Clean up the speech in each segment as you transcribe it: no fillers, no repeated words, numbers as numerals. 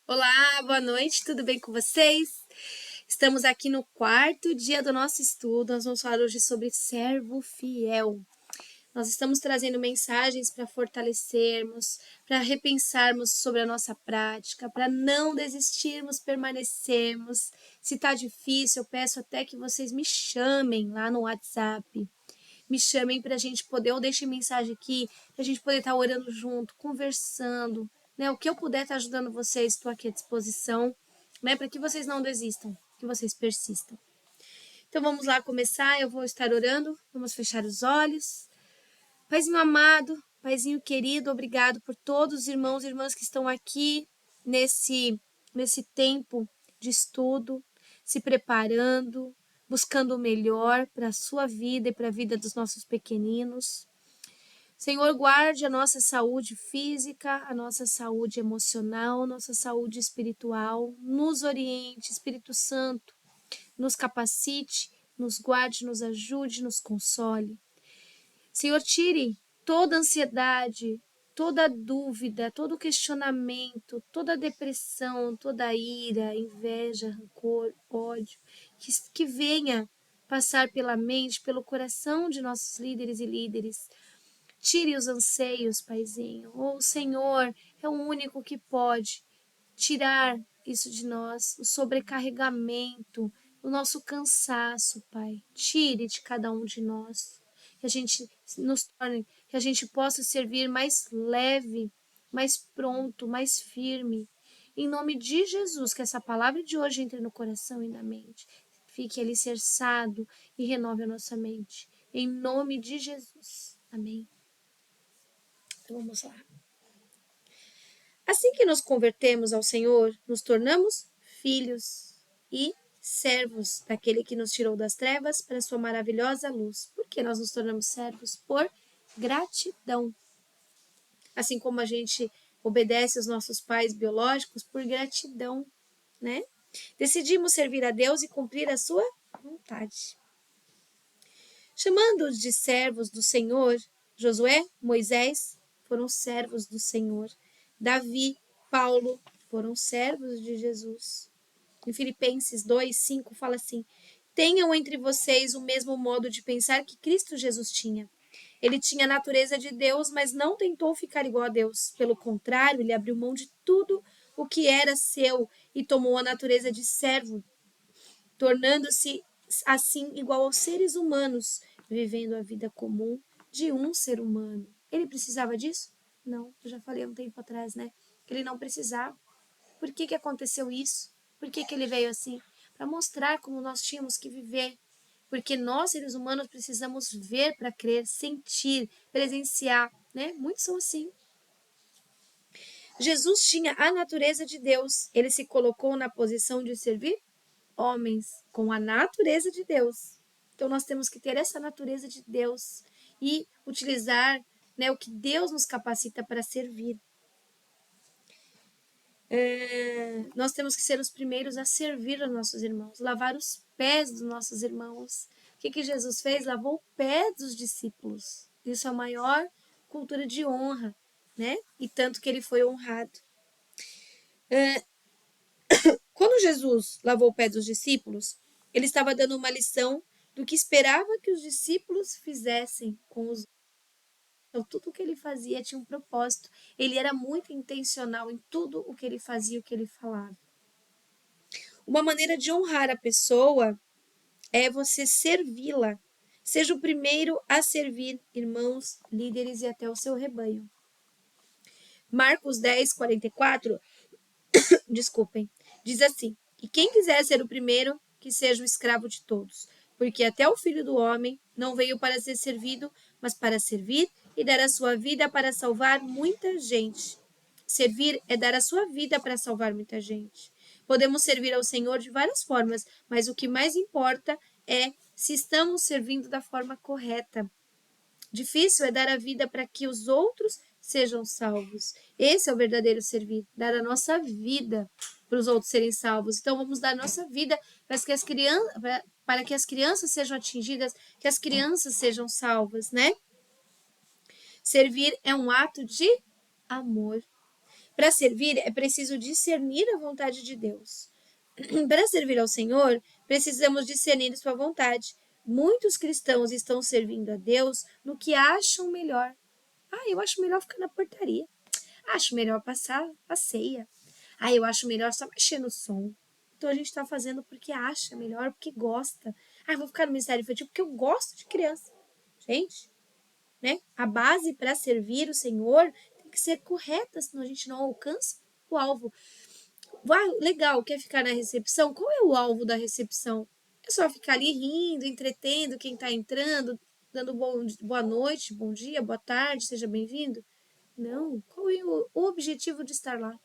Olá, boa noite, tudo bem com vocês? Estamos aqui no quarto dia do nosso estudo. Nós vamos falar hoje sobre servo fiel. Nós estamos trazendo mensagens para fortalecermos, para repensarmos sobre a nossa prática, para não desistirmos, permanecermos. Se está difícil, eu peço até que vocês me chamem lá no WhatsApp. Me chamem para a gente poder, ou deixem mensagem aqui, para a gente poder estar orando junto, conversando, né? O que eu puder estar ajudando vocês, estou aqui à disposição, né? Para que vocês não desistam, que vocês persistam. Então vamos lá começar, eu vou estar orando, vamos fechar os olhos. Paizinho amado, Paizinho querido, obrigado por todos os irmãos e irmãs que estão aqui nesse tempo de estudo, se preparando, buscando o melhor para a sua vida e para a vida dos nossos pequeninos. Senhor, guarde a nossa saúde física, a nossa saúde emocional, nossa saúde espiritual, nos oriente, Espírito Santo, nos capacite, nos guarde, nos ajude, nos console. Senhor, tire toda ansiedade, toda dúvida, todo questionamento, toda depressão, toda ira, inveja, rancor, ódio, que venha passar pela mente, pelo coração de nossos líderes e líderes. Tire os anseios, Paizinho. O Senhor é o único que pode tirar isso de nós, o sobrecarregamento, o nosso cansaço, Pai. Tire de cada um de nós. Que a gente nos torne, que a gente possa servir mais leve, mais pronto, mais firme. Em nome de Jesus, que essa palavra de hoje entre no coração e na mente. Fique alicerçado e renove a nossa mente. Em nome de Jesus. Amém. Então vamos lá. Assim que nos convertemos ao Senhor, nos tornamos filhos e servos daquele que nos tirou das trevas para a sua maravilhosa luz. Por que nós nos tornamos servos? Por gratidão. Assim como a gente obedece aos nossos pais biológicos, por gratidão, né? Decidimos servir a Deus e cumprir a sua vontade. Chamando-os de servos do Senhor, Josué, Moisés foram servos do Senhor. Davi, Paulo foram servos de Jesus. Em Filipenses 2:5 fala assim: tenham entre vocês o mesmo modo de pensar que Cristo Jesus tinha. Ele tinha a natureza de Deus, mas não tentou ficar igual a Deus. Pelo contrário, ele abriu mão de tudo o que era seu e tomou a natureza de servo, tornando-se assim igual aos seres humanos, vivendo a vida comum de um ser humano. Ele precisava disso? Não, eu já falei um tempo atrás, né? Que ele não precisava. Por que aconteceu isso? Por que ele veio assim? Para mostrar como nós tínhamos que viver. Porque nós, seres humanos, precisamos ver para crer, sentir, presenciar, né? Muitos são assim. Jesus tinha a natureza de Deus. Ele se colocou na posição de servir homens com a natureza de Deus. Então nós temos que ter essa natureza de Deus e utilizar, né, o que Deus nos capacita para servir. Nós temos que ser os primeiros a servir aos nossos irmãos, lavar os pés dos nossos irmãos. O que Jesus fez? Lavou o pé dos discípulos. Isso é a maior cultura de honra, né? E tanto que ele foi honrado. Quando Jesus lavou o pé dos discípulos, ele estava dando uma lição do que esperava que os discípulos fizessem com os outros. Então, tudo o que ele fazia tinha um propósito. Ele era muito intencional em tudo o que ele fazia, o que ele falava. Uma maneira de honrar a pessoa é você servi-la. Seja o primeiro a servir irmãos, líderes e até o seu rebanho. Marcos 10:44, desculpem, diz assim: e quem quiser ser o primeiro, que seja o escravo de todos, porque até o Filho do Homem não veio para ser servido, mas para servir e dar a sua vida para salvar muita gente. Servir é dar a sua vida para salvar muita gente. Podemos servir ao Senhor de várias formas, mas o que mais importa é se estamos servindo da forma correta. Difícil é dar a vida para que os outros sejam salvos. Esse é o verdadeiro servir, dar a nossa vida para os outros serem salvos. Então vamos dar a nossa vida para que as crianças sejam atingidas, que as crianças sejam salvas, né? Servir é um ato de amor. Para servir, é preciso discernir a vontade de Deus. Para servir ao Senhor, precisamos discernir sua vontade. Muitos cristãos estão servindo a Deus no que acham melhor. Eu acho melhor ficar na portaria. Acho melhor passar a ceia. Eu acho melhor só mexer no som. Então a gente está fazendo porque acha melhor, porque gosta. Vou ficar no ministério infantil porque eu gosto de criança. Gente, né? A base para servir o Senhor tem que ser correta, senão a gente não alcança o alvo. Legal, quer ficar na recepção? Qual é o alvo da recepção? É só ficar ali rindo, entretendo quem está entrando, dando boa noite, bom dia, boa tarde, seja bem-vindo? Não. Qual é o objetivo de estar lá?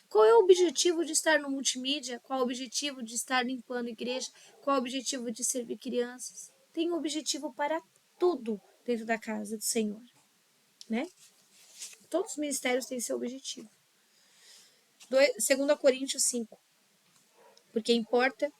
Qual é o objetivo de estar no multimídia? Qual é o objetivo de estar limpando a igreja? Qual é o objetivo de servir crianças? Tem um objetivo para tudo dentro da casa do Senhor, né? Todos os ministérios têm seu objetivo. 2 Coríntios 5. Porque importa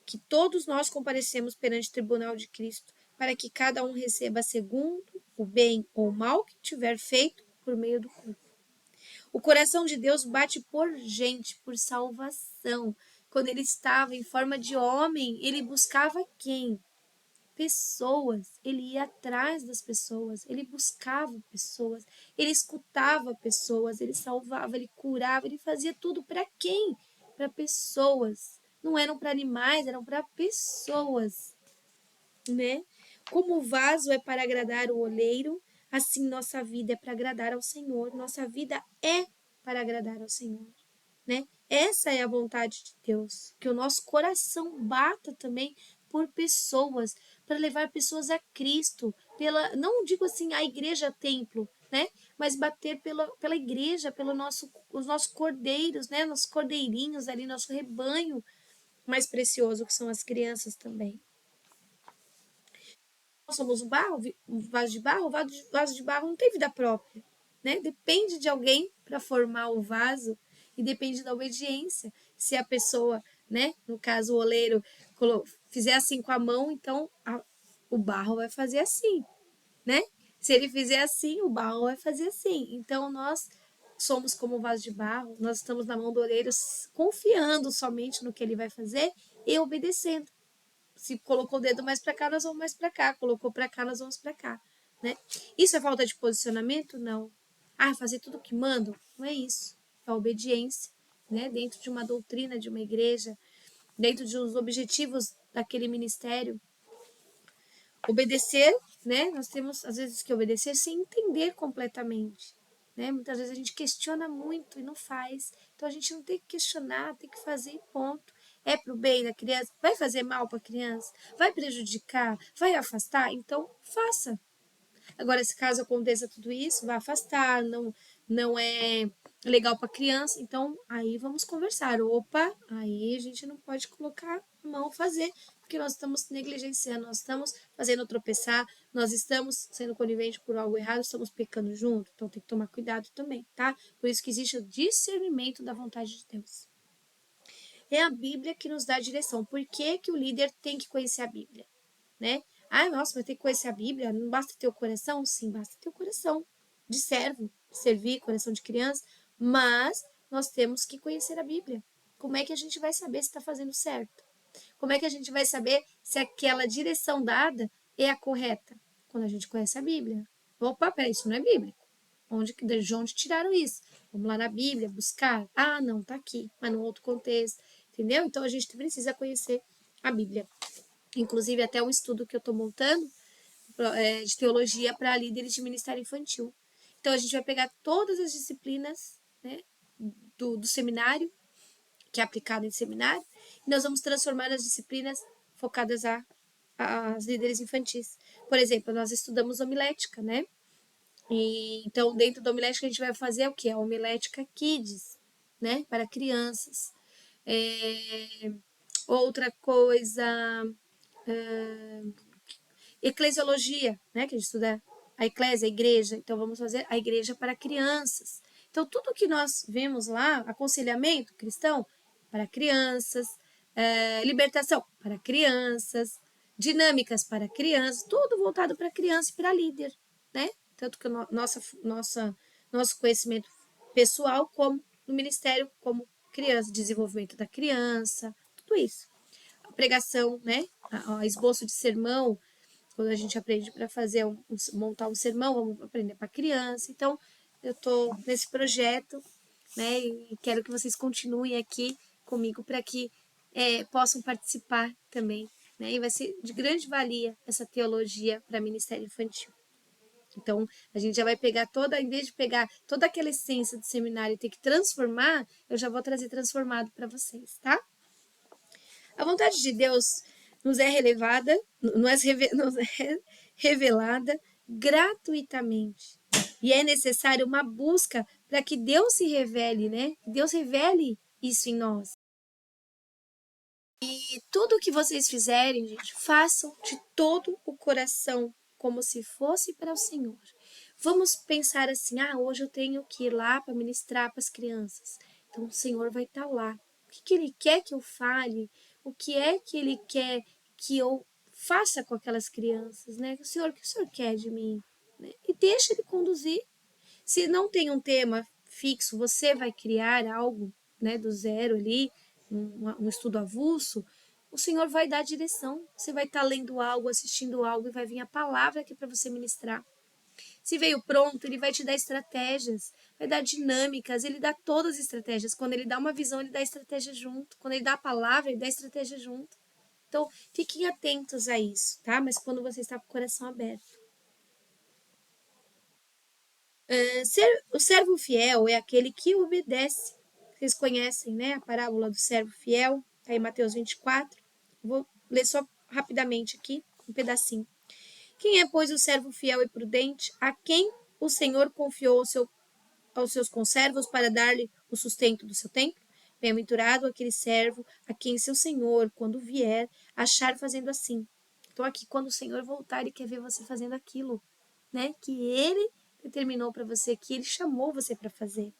que todos nós comparecemos perante o tribunal de Cristo, para que cada um receba segundo o bem ou mal que tiver feito por meio do corpo. O coração de Deus bate por gente, por salvação. Quando ele estava em forma de homem, ele buscava quem? Pessoas. Ele ia atrás das pessoas, ele buscava pessoas, ele escutava pessoas, ele salvava, ele curava, ele fazia tudo para quem? Para pessoas. Não eram para animais, eram para pessoas, né? Como o vaso é para agradar o oleiro, assim nossa vida é para agradar ao Senhor. Nossa vida é para agradar ao Senhor, né? Essa é a vontade de Deus, que o nosso coração bata também por pessoas, para levar pessoas a Cristo, não digo assim a igreja templo, né? Mas bater pela igreja, os nossos cordeiros, né? Nossos cordeirinhos ali, nosso rebanho mais precioso, que são as crianças também. Nós somos um vaso de barro, o vaso de barro não tem vida própria, né? Depende de alguém para formar o vaso e depende da obediência. Se a pessoa, né, no caso o oleiro, fizer assim com a mão, então o barro vai fazer assim, né? Se ele fizer assim, o barro vai fazer assim. Então nós somos como um vaso de barro, nós estamos na mão do oleiro confiando somente no que ele vai fazer e obedecendo. Se colocou o dedo mais para cá, nós vamos mais para cá. Colocou para cá, nós vamos para cá, né? Isso é falta de posicionamento? Não. Fazer tudo o que mando? Não é isso. É a obediência, né? Dentro de uma doutrina de uma igreja, dentro de os objetivos daquele ministério. Obedecer, né? Nós temos às vezes que obedecer sem entender completamente, né? Muitas vezes a gente questiona muito e não faz. Então a gente não tem que questionar, tem que fazer e ponto. É para o bem da criança? Vai fazer mal para a criança? Vai prejudicar? Vai afastar? Então faça. Agora, se caso aconteça tudo isso, vai afastar, não é legal para a criança, então aí vamos conversar. Opa, aí a gente não pode colocar a mão fazer, porque nós estamos negligenciando, nós estamos fazendo tropeçar, nós estamos sendo coniventes por algo errado, estamos pecando junto, então tem que tomar cuidado também, tá? Por isso que existe o discernimento da vontade de Deus. É a Bíblia que nos dá a direção. Por que, que o líder tem que conhecer a Bíblia, né? Nossa, vai ter que conhecer a Bíblia? Não basta ter o coração? Sim, basta ter o coração de servo, de servir, coração de criança, mas nós temos que conhecer a Bíblia. Como é que a gente vai saber se está fazendo certo? Como é que a gente vai saber se aquela direção dada é a correta? Quando a gente conhece a Bíblia. Opa, peraí, isso não é bíblico. De onde tiraram isso? Vamos lá na Bíblia buscar. Não, tá aqui, mas num outro contexto, entendeu? Então a gente precisa conhecer a Bíblia. Inclusive, até um estudo que eu estou montando de teologia para líderes de ministério infantil. Então, a gente vai pegar todas as disciplinas, né, do seminário, que é aplicado em seminário, e nós vamos transformar as disciplinas focadas às líderes infantis. Por exemplo, nós estudamos homilética, né? Então, dentro da homilética, a gente vai fazer o quê? A homilética Kids, né? Para crianças. Outra coisa, eclesiologia, né? Que a gente estuda a eclésia, a igreja. Então, vamos fazer a igreja para crianças. Então, tudo que nós vemos lá, aconselhamento cristão para crianças, libertação para crianças, dinâmicas para crianças, tudo voltado para criança e para líder, né? Tanto que nosso conhecimento pessoal como no ministério como criança, desenvolvimento da criança, tudo isso. A pregação, né? A esboço de sermão, quando a gente aprende para fazer montar um sermão, vamos aprender para criança. Então, eu estou nesse projeto, né? E quero que vocês continuem aqui comigo para que possam participar também, né? E vai ser de grande valia essa teologia para Ministério Infantil. Então, a gente já vai pegar toda, em vez de pegar toda aquela essência do seminário e ter que transformar, eu já vou trazer transformado para vocês, tá? A vontade de Deus nos é relevada, nos é revelada gratuitamente. E é necessário uma busca para que Deus se revele, né? Deus revele isso em nós. E tudo o que vocês fizerem, gente, façam de todo o coração, como se fosse para o Senhor. Vamos pensar assim, hoje eu tenho que ir lá para ministrar para as crianças. Então o Senhor vai estar lá. O que Ele quer que eu fale? O que é que Ele quer que eu faça com aquelas crianças, né? O que o Senhor quer de mim? Né? E deixa Ele conduzir. Se não tem um tema fixo, você vai criar algo, né, do zero ali, um estudo avulso, o Senhor vai dar direção. Você vai estar lendo algo, assistindo algo e vai vir a palavra aqui para você ministrar. Se veio pronto, ele vai te dar estratégias, vai dar dinâmicas, ele dá todas as estratégias. Quando ele dá uma visão, ele dá estratégia junto. Quando ele dá a palavra, ele dá estratégia junto. Então, fiquem atentos a isso, tá? Mas quando você está com o coração aberto. O servo fiel é aquele que obedece. Vocês conhecem, né? A parábola do servo fiel, tá em Mateus 24. Vou ler só rapidamente aqui, um pedacinho. Quem é, pois, o servo fiel e prudente, a quem o Senhor confiou aos seus conservos para dar-lhe o sustento do seu templo? Bem-aventurado aquele servo a quem seu Senhor, quando vier, achar fazendo assim. Então, aqui, quando o Senhor voltar, ele quer ver você fazendo aquilo, né? Que ele determinou para você, que ele chamou você para fazer.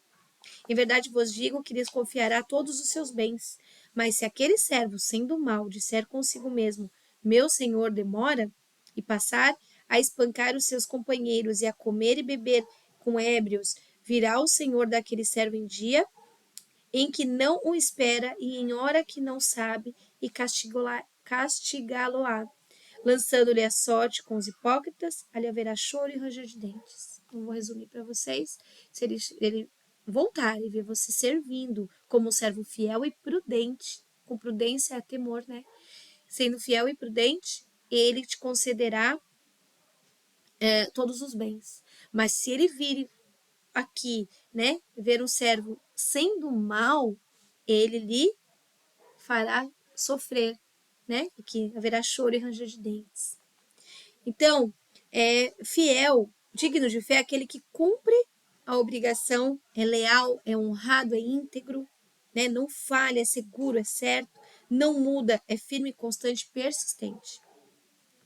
Em verdade vos digo que lhes confiará todos os seus bens. Mas se aquele servo, sendo mau, disser consigo mesmo, meu senhor demora, e passar a espancar os seus companheiros e a comer e beber com ébrios, virá o senhor daquele servo em dia em que não o espera e em hora que não sabe, e castigá-lo-á, lançando-lhe a sorte com os hipócritas, ali haverá choro e ranger de dentes. Então, vou resumir para vocês. Se ele voltar e ver você servindo como um servo fiel e prudente, com prudência é temor, né? Sendo fiel e prudente, ele te concederá todos os bens. Mas se ele vir aqui, né, ver um servo sendo mal, ele lhe fará sofrer, né? Porque haverá choro e ranger de dentes. Então, fiel, digno de fé, é aquele que cumpre a obrigação, é leal, é honrado, é íntegro, né? Não falha, é seguro, é certo, não muda, é firme, constante, persistente,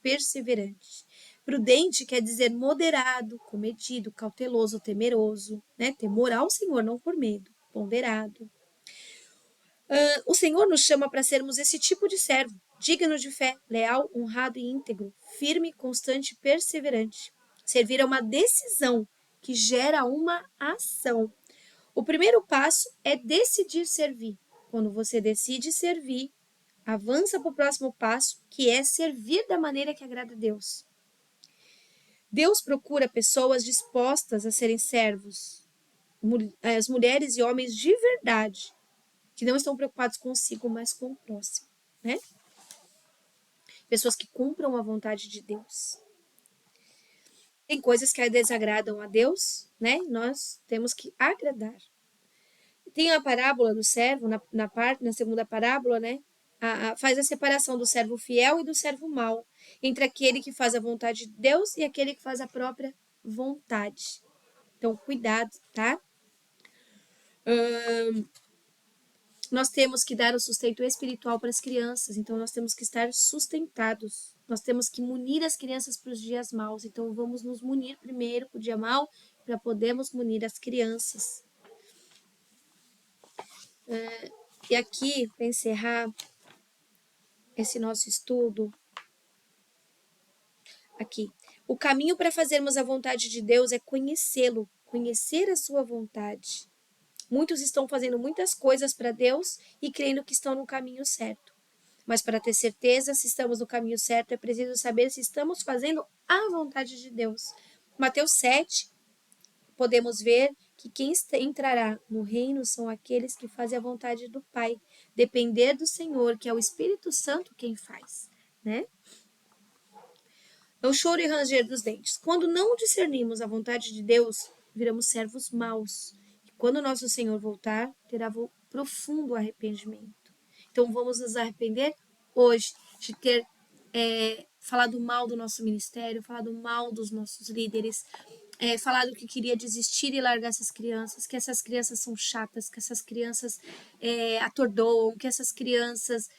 perseverante. Prudente quer dizer moderado, comedido, cauteloso, temeroso, né? Temor ao Senhor, não por medo, ponderado. O Senhor nos chama para sermos esse tipo de servo, digno de fé, leal, honrado e íntegro, firme, constante e perseverante. Servir é uma decisão que gera uma ação. O primeiro passo é decidir servir. Quando você decide servir, avança para o próximo passo, que é servir da maneira que agrada a Deus. Deus procura pessoas dispostas a serem servos, as mulheres e homens de verdade, que não estão preocupados consigo, mas com o próximo, né? Pessoas que cumpram a vontade de Deus. Tem coisas que desagradam a Deus, né? Nós temos que agradar. Tem a parábola do servo, na segunda parábola, né? Faz a separação do servo fiel e do servo mau, entre aquele que faz a vontade de Deus e aquele que faz a própria vontade. Então, cuidado, tá? Nós temos que dar o sustento espiritual para as crianças, então nós temos que estar sustentados. Nós temos que munir as crianças para os dias maus, então vamos nos munir primeiro para o dia mau, para podermos munir as crianças. E aqui, para encerrar esse nosso estudo, aqui, o caminho para fazermos a vontade de Deus é conhecê-lo, conhecer a sua vontade. Muitos estão fazendo muitas coisas para Deus e crendo que estão no caminho certo. Mas para ter certeza se estamos no caminho certo, é preciso saber se estamos fazendo a vontade de Deus. Mateus 7, podemos ver que quem entrará no reino são aqueles que fazem a vontade do Pai. Depender do Senhor, que é o Espírito Santo quem faz, né? É o choro e ranger dos dentes. Quando não discernimos a vontade de Deus, viramos servos maus. E quando nosso Senhor voltar, terá profundo arrependimento. Então vamos nos arrepender hoje de ter falado mal do nosso ministério, falado mal dos nossos líderes, falado que queria desistir e largar essas crianças, que essas crianças são chatas, que essas crianças atordoam, que essas crianças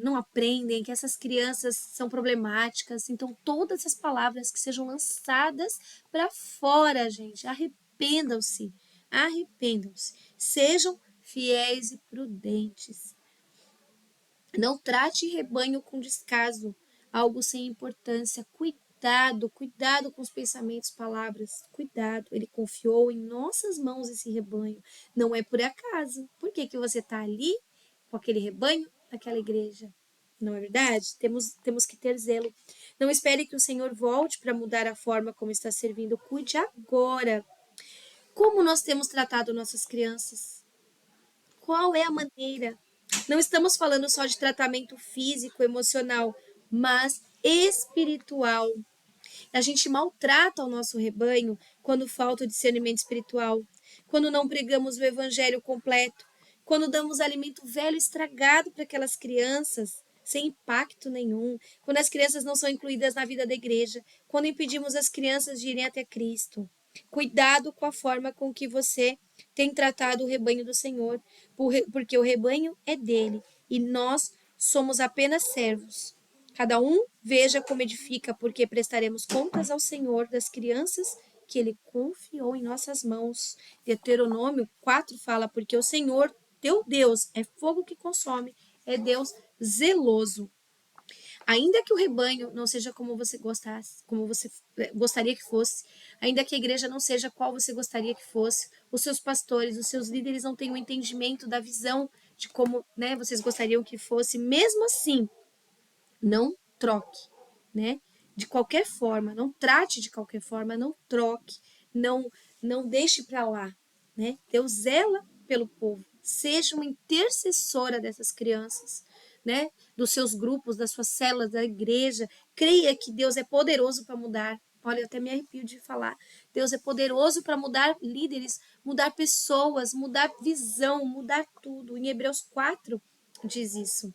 não aprendem, que essas crianças são problemáticas. Então, todas as palavras que sejam lançadas para fora, gente, arrependam-se, arrependam-se, sejam fiéis e prudentes. Não trate rebanho com descaso, algo sem importância. Cuidado com os pensamentos, palavras. Cuidado, ele confiou em nossas mãos esse rebanho. Não é por acaso. Por que você está ali com aquele rebanho, naquela igreja? Não é verdade? Temos que ter zelo. Não espere que o Senhor volte para mudar a forma como está servindo. Cuide agora. Como nós temos tratado nossas crianças? Qual é a maneira? Não estamos falando só de tratamento físico, emocional, mas espiritual. A gente maltrata o nosso rebanho quando falta o discernimento espiritual, quando não pregamos o evangelho completo, quando damos alimento velho estragado para aquelas crianças, sem impacto nenhum, quando as crianças não são incluídas na vida da igreja, quando impedimos as crianças de irem até Cristo. Cuidado com a forma com que você tem tratado o rebanho do Senhor, porque o rebanho é dele e nós somos apenas servos. Cada um veja como edifica, porque prestaremos contas ao Senhor das crianças que ele confiou em nossas mãos. Deuteronômio 4 fala, porque o Senhor, teu Deus, é fogo que consome, é Deus zeloso. Ainda que o rebanho não seja como você gostaria que fosse, ainda que a igreja não seja qual você gostaria que fosse, os seus pastores, os seus líderes não tenham entendimento da visão de como, vocês gostariam que fosse, mesmo assim, não troque, né? De qualquer forma, não trate de qualquer forma, não troque, não deixe para lá, né? Deus zela pelo povo. Seja uma intercessora dessas crianças, né? Dos seus grupos, das suas células, da igreja. Creia que Deus é poderoso para mudar. Olha, eu até me arrepio de falar. Deus é poderoso para mudar líderes, mudar pessoas, mudar visão, mudar tudo. Em Hebreus 4 diz isso.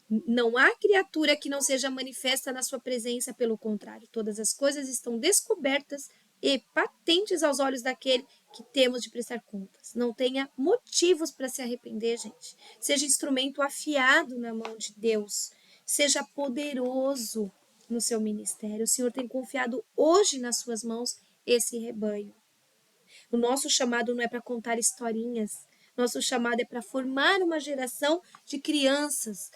Não há criatura que não seja manifesta na sua presença, pelo contrário, todas as coisas estão descobertas e patentes aos olhos daquele que temos de prestar contas. Não tenha motivos para se arrepender, gente. Seja instrumento afiado na mão de Deus. Seja poderoso no seu ministério. O Senhor tem confiado hoje nas suas mãos esse rebanho. O nosso chamado não é para contar historinhas. Nosso chamado é para formar uma geração de crianças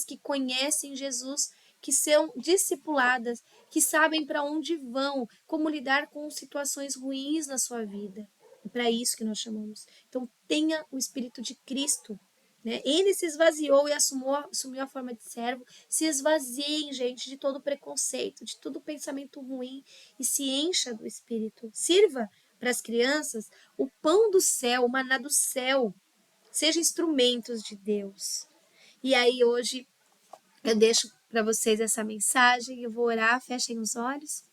que conhecem Jesus, que são discipuladas, que sabem para onde vão, como lidar com situações ruins na sua vida. É para isso que nós chamamos. Então, tenha o Espírito de Cristo. Né? Ele se esvaziou e assumiu a forma de servo. Se esvaziem, gente, de todo preconceito, de todo pensamento ruim e se encha do Espírito. Sirva para as crianças o pão do céu, o maná do céu. Sejam instrumentos de Deus. E aí hoje eu deixo para vocês essa mensagem, eu vou orar, fechem os olhos.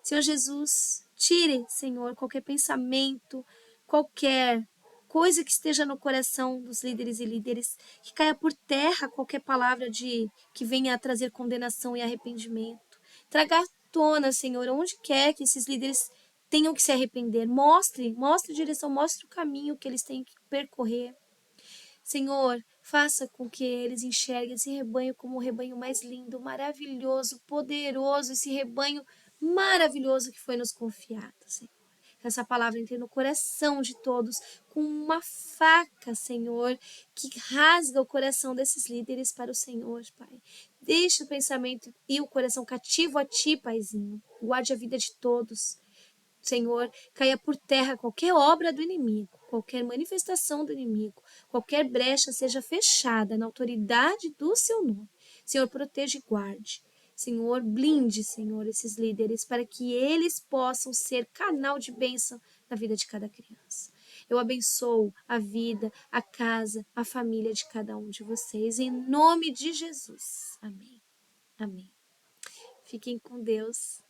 Senhor Jesus, tire, Senhor, qualquer pensamento, qualquer coisa que esteja no coração dos líderes e líderes, que caia por terra qualquer palavra que venha a trazer condenação e arrependimento. Traga à tona, Senhor, onde quer que esses líderes tenham que se arrepender. Mostre a direção, mostre o caminho que eles têm que percorrer. Senhor, faça com que eles enxerguem esse rebanho como o rebanho mais lindo, maravilhoso, poderoso, esse rebanho maravilhoso que foi nos confiado, Senhor. Que essa palavra entre no coração de todos com uma faca, Senhor, que rasga o coração desses líderes para o Senhor, Pai. Deixe o pensamento e o coração cativo a Ti, Paizinho. Guarde a vida de todos. Senhor, caia por terra qualquer obra do inimigo, qualquer manifestação do inimigo, qualquer brecha seja fechada na autoridade do seu nome. Senhor, proteja e guarde. Senhor, blinde, Senhor, esses líderes para que eles possam ser canal de bênção na vida de cada criança. Eu abençoo a vida, a casa, a família de cada um de vocês, em nome de Jesus. Amém. Amém. Fiquem com Deus.